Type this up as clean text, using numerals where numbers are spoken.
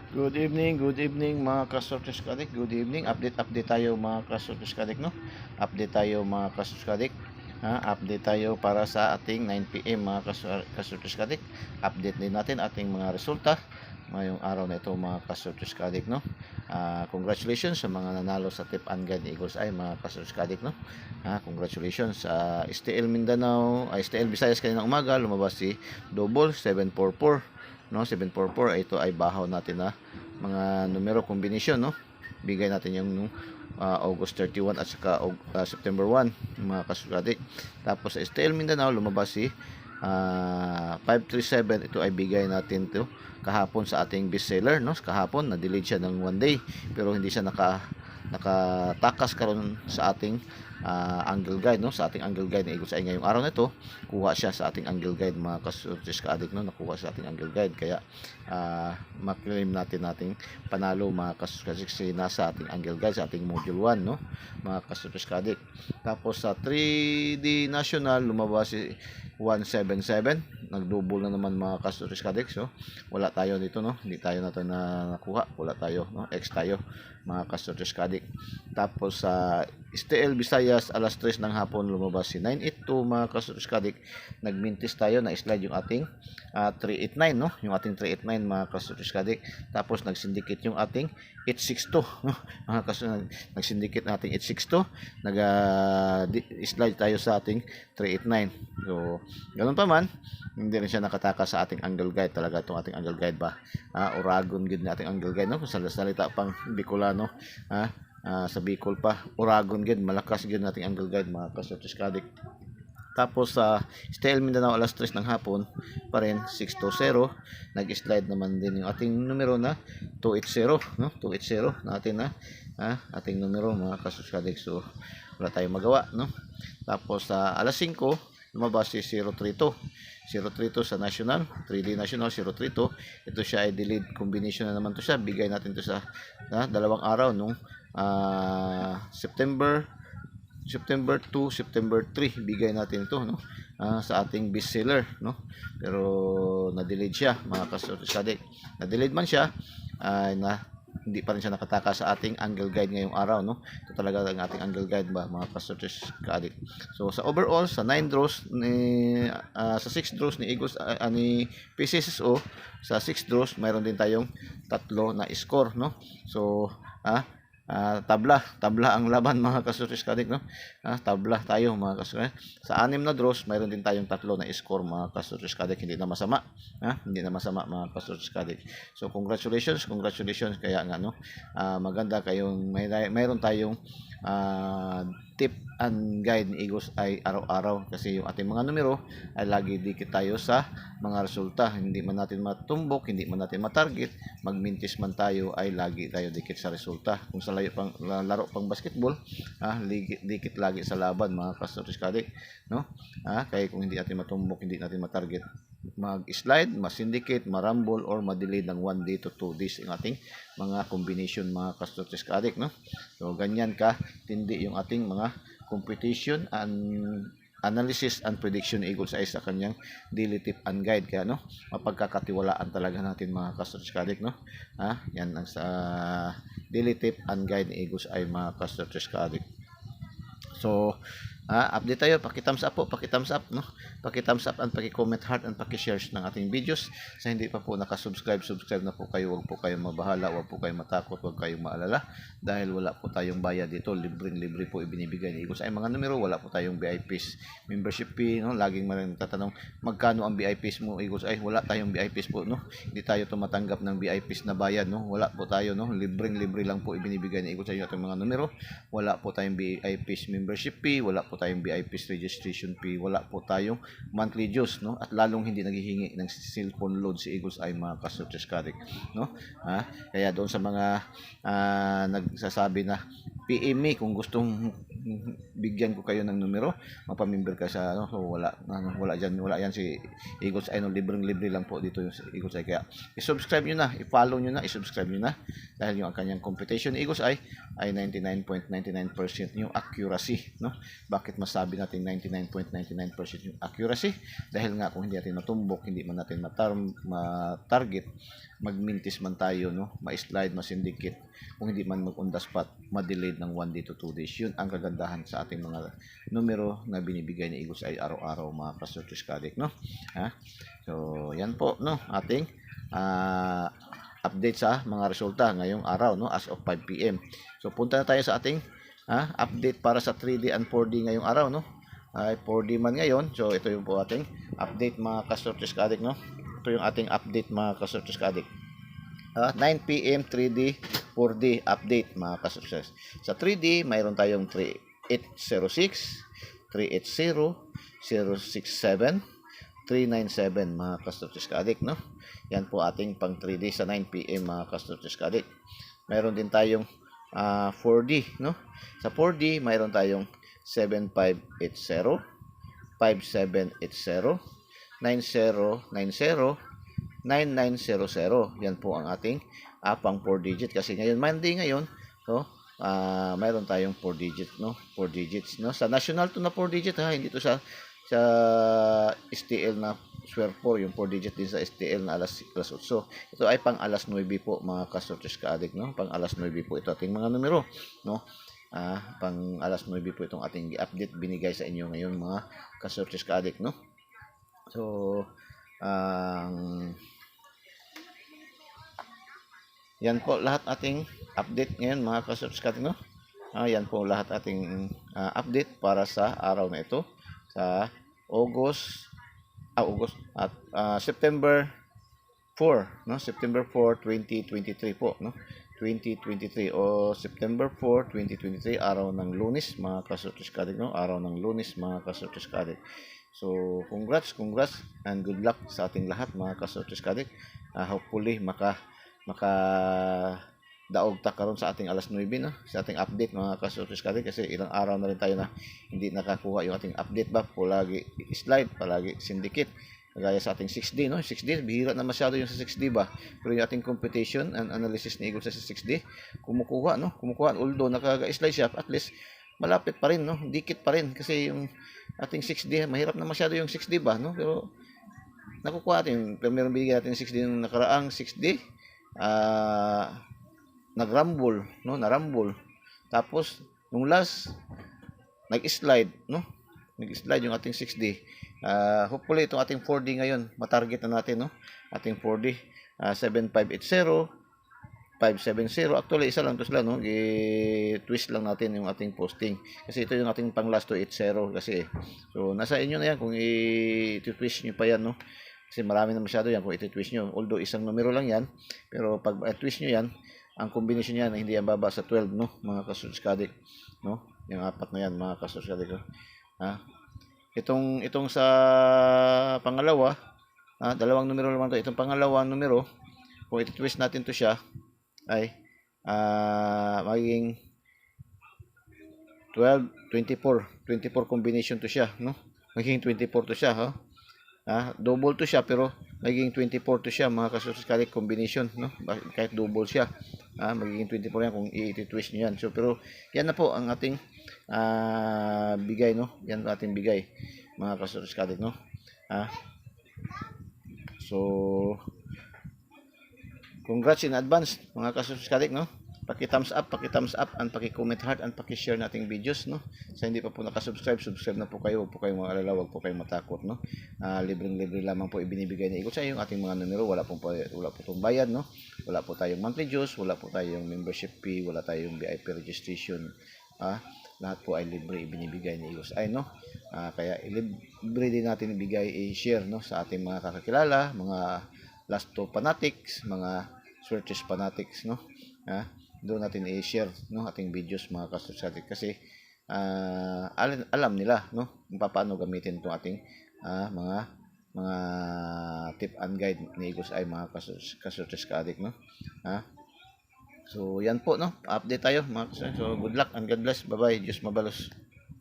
Good evening mga ka-Sorters Kadik. Good evening. Update tayo mga ka-Sorters Kadik, no? Update tayo mga ka-Sorters Kadik. Update tayo para sa ating 9 PM mga ka-Sorters Kadik. Update din natin ating mga resulta ngayong araw na ito mga ka-Sorters Kadik, no? Congratulations sa mga nanalo sa Tip and Guide Eagles Eye mga ka-Sorters Kadik, no? Congratulations sa STL Mindanao, STL Visayas kanina umaga, lumabas si Double 744, no? 744, ito ay bahaw natin na mga numero combination, no? Bigay natin yung August 31 at saka September 1 mga kasugadik. Tapos sa STL Mindanao lumabas si 537. Ito ay bigay natin to kahapon sa ating bestseller, no? Kahapon na-delete siya ng 1 day pero hindi siya nakatakas karon sa ating angle guide, no? Sa ating angle guide na Eagles Eye ngayong araw na ito, kuha siya sa ating angle guide mga kasurtis ka-addict, no? Nakuha sa ating angle guide kaya maklaim nating panalo mga kasurtis kasi nasa ating angle guide sa ating module 1, no? Mga kasurtis ka-addict. Tapos sa 3D national lumabas si 177, nagdouble na naman mga kasurtis ka-addict. So wala tayo dito, no? Hindi tayo na nakuha, wala tayo, no? X tayo mga kasurtis ka-addict. Tapos sa STL Visayas alas 3 ng hapon lumabas si 982 mga kasurtis ka-addict. Nagmintis tayo na slide yung ating 389, no? Yung ating 389 mga kasurtis ka-addict. Tapos nag-syndicate yung ating 862, no? Mga kasurtis, nag-syndicate natin 862, slide tayo sa ating 389. So ganun pa man, hindi rin siya nakataka sa ating angle guide. Talaga itong ating angle guide ba, Uragon gid na ating angle guide, no? Kung salita pang Bicolano, sa Bicol pa, Uragon gid, malakas gid nating angle guide mga kasurtis ka-addict. Tapos sa STL Mindanao alas 3 ng hapon pa rin 620, nag-slide naman din yung ating numero na 280, no? 280 natin na ating numero mga kasurtis ka-addict. So wala tayong magawa, no? Tapos sa alas 5 lumabas si 032 sa national, 3D national 032. Ito siya ay delayed combination na naman to siya. Bigay natin to sa dalawang araw nung September 2, September 3, bigay natin ito, no? Sa ating bestseller, no? Pero na-delayed siya mga kasurtis ka-addict. Na-delayed man siya, hindi pa rin siya nakataka sa ating angle guide ngayong araw, no? Ito talaga ang ating angle guide ba mga kasurtis ka-addict. So sa overall sa 9 draws sa 6 draws ni Eagles ni PCSO, sa 6 draws mayroon din tayong tatlo na score, no? So tabla ang laban mga kasurtis ka-addict, no? Tabla tayo mga kasurtis. Sa 6 na draws mayroon din tayong tatlo na score mga kasurtis ka-addict. Hindi na masama, hindi na masama mga kasurtis ka-addict. So congratulations kaya nga, no? Maganda kayong mayroon tayong tip and guide ni Eagles ay araw-araw kasi yung ating mga numero ay lagi dikit tayo sa mga resulta. Hindi man natin matumbok, hindi man natin matarget, magmintis man tayo ay lagi tayo dikit sa resulta. Kung sa laro pang basketball, dikit lagi sa laban mga kasurtis ka-addict, no? Kaya kung hindi natin matumbok, hindi natin matarget, mag-slide, ma-syndicate, marambol or ma-delay ng 1 day to 2 days ang ating mga combination mga kasurtis ka-addict, no? So ganyan ka tindi yung ating mga competition and analysis and prediction Eagles Eye sa kanyang daily tip and guide. Kaya, no, mapagkakatiwalaan talaga natin mga kasurtis ka-addict, no? Yan ang sa daily tip and guide ni Eagles Eye mga kasurtis ka-addict. So update tayo, paki-thumbs up po, paki-thumbs up, no? Paki-thumbs up and paki-comment heart and paki-share ng ating videos. Sa hindi pa po nakasubscribe, subscribe na po kayo. Huwag po kayong mabahala, huwag po kayong matakot, huwag kayong maalala dahil wala po tayong bayad dito. Libre po ibinibigay ni Eagles ay mga numero. Wala po tayong VIPs membership fee, no? Laging maraming tatanong magkano ang VIPs mo Eagles ay wala tayong VIPs po, no? Hindi tayo tumatanggap ng VIPs na bayad, no? Wala po tayo, no? Libre lang po ibinibigay ni Eagles ay ating mga numero. Wala po tayong VIPs membership fee, wala po tayong VIP's registration fee, wala po tayong monthly dues, no? At lalong hindi naghihingi ng cellphone load si Eagles ay mga kasurtis ka-addict, no? Kaya doon sa mga nagsasabi na PM me kung gustong bigyan ko kayo ng numero, magpa-member ka sa so wala yan si Eagles ay, no? Libre lang po dito yung Eagles ay. Kaya i-subscribe niyo na, i-follow niyo na, i-subscribe niyo na dahil yung kanyang computation Eagles ay 99.99% yung accuracy, no? Bakit masabi natin 99.99% yung accuracy? Dahil nga kung hindi natin matumbok, hindi man natin matarget, magmintis man tayo, no, ma-slide, masindikit, kung hindi man mag-on the spot, ma-delayed ng 1 day to 2 days. Yun ang kagandahan sa ating mga numero na binibigay ni Eagles Eye araw-araw, mga ka-Sortress Ka-Addict, no? Ha? So, yan po, no, ating update sa mga resulta ngayong araw, no, as of 5 PM. So, punta na tayo sa ating update para sa 3D and 4D ngayong araw, no? Ay 4D man ngayon. So, ito yung po ating update, mga ka-Sortress Ka-Addict, no? Ito yung ating update, mga ka-Sortress Ka-Addict. 9 PM 3D, 4D update, mga ka-Sortress. Sa 3D, mayroon tayong 3806, 380, 067, 397, mga ka-Sortress Ka-Addict, no? Yan po ating pang 3D sa 9 PM, mga ka-Sortress Ka-Addict. Mayroon din tayong 4D, no? Sa 4D, mayroon tayong 7580, 5780, 9090, 9900. Yan po ang ating pang 4 digit kasi ngayon Monday ngayon, so mayroon tayong 4 digit, no, 4 digits, no, sa national to na 4 digit, ha, hindi to sa STL na swear 4, yung 4 digit din sa STL na alas 8. Ito ay pang alas 9 po, mga ka-Sortress Ka-Addict, no, pang alas 9 po ito ating mga numero, no. Pang alas 9 po itong ating update binigay sa inyo ngayon, mga ka-Sortress Ka-Addict, no. So yan po lahat ating update ngayon, mga ka-Sortress Ka-Addict, no. Yan po lahat ating update para sa araw na ito, sa August at September 4, no, September 4, 2023 po, no, 2023 o September 4, 2023, araw ng Lunes, mga ka-Sortress Ka-Addict, no, araw ng Lunes, mga ka-Sortress Ka-Addict. So, congrats and good luck sa ating lahat, mga ka-Sortress Ka-Addict. Hopefully daog ta karon sa ating alas 9, no, sa ating update, mga ka-Sortress Ka-Addict, kasi ilang araw na rin tayo na hindi nakakuha yung ating update ba, palagi slide, palagi syndicate, kagaya sa ating 6D, no, 6D bihira na masyado yung sa 6D ba, pero yung ating competition and analysis ni Eagles sa 6D kumukuha, although naka-slide siya, at least malapit pa rin, no, dikit pa rin, kasi yung ating 6D mahirap na masyado yung 6D ba, no, pero nakukuha natin, pero meron bigyan natin 6D yung nakaraang 6D, nagrumble, no, narumble. Tapos nung last nag-slide, no, nag-slide yung ating 6D. Hopefully itong ating 4D ngayon matarget na natin, no, ating 4D 7580, 570. Actually isa lang to sila, no, i-twist lang natin yung ating posting kasi ito yung ating pang last 280 kasi. So nasa inyo na yan kung i-twist nyo pa yan, no, kasi marami na masyado yan kung i-twist nyo, although isang numero lang yan, pero pag twist nyo yan, ang combination niya hindi yan baba sa 12, no, mga ka-Sortress Ka-Addict, no, yung apat na yan, mga ka-Sortress Ka-Addict, itong sa pangalawa, dalawang numero naman to, itong pangalawang numero, kung i-twist natin to siya ay magiging 12, 24 combination to siya, no, magiging 24 to siya, double to siya pero magiging 24 to siya, mga ka-Sortress Ka-Addict, combination, no, kahit double siya, magiging 24 yan kung i-twist nyo yan. So pero yan na po ang ating bigay, no, yan ang ating bigay, mga ka-Sortress Ka-Addict, no. So congrats in advance, mga ka-Sortress Ka-Addict, no. Paki-thumbs up, and paki-comment heart, and paki-share nating videos, no. Sa hindi pa po nakasubscribe, subscribe na po kayo. Huwag po kayong mag-alala, huwag po kayong matakot, no. Libreng-libre lamang po ibinibigay ni Eagles sa yung ating mga numero. Wala po itong bayad, no. Wala po tayong monthly dues, wala po tayong membership fee, wala tayong VIP registration. Lahat po ay libre ibinibigay ni Eagles Eye, no. Kaya libre din natin ibigay, i-share, no, sa ating mga kakakilala, mga last two fanatics, mga Sortress fanatics, no. Doon natin i-share, no, ating videos, mga ka-Sortress Ka-Addict, kasi alam nila, no, kung paano gamitin itong ating mga tip and guide ni Eagles Eye, mga ka-Sortress Ka-Addict, no. So yan po, no, update tayo, mga ka-Sortress. So good luck and God bless, bye bye, Diyos mabalos.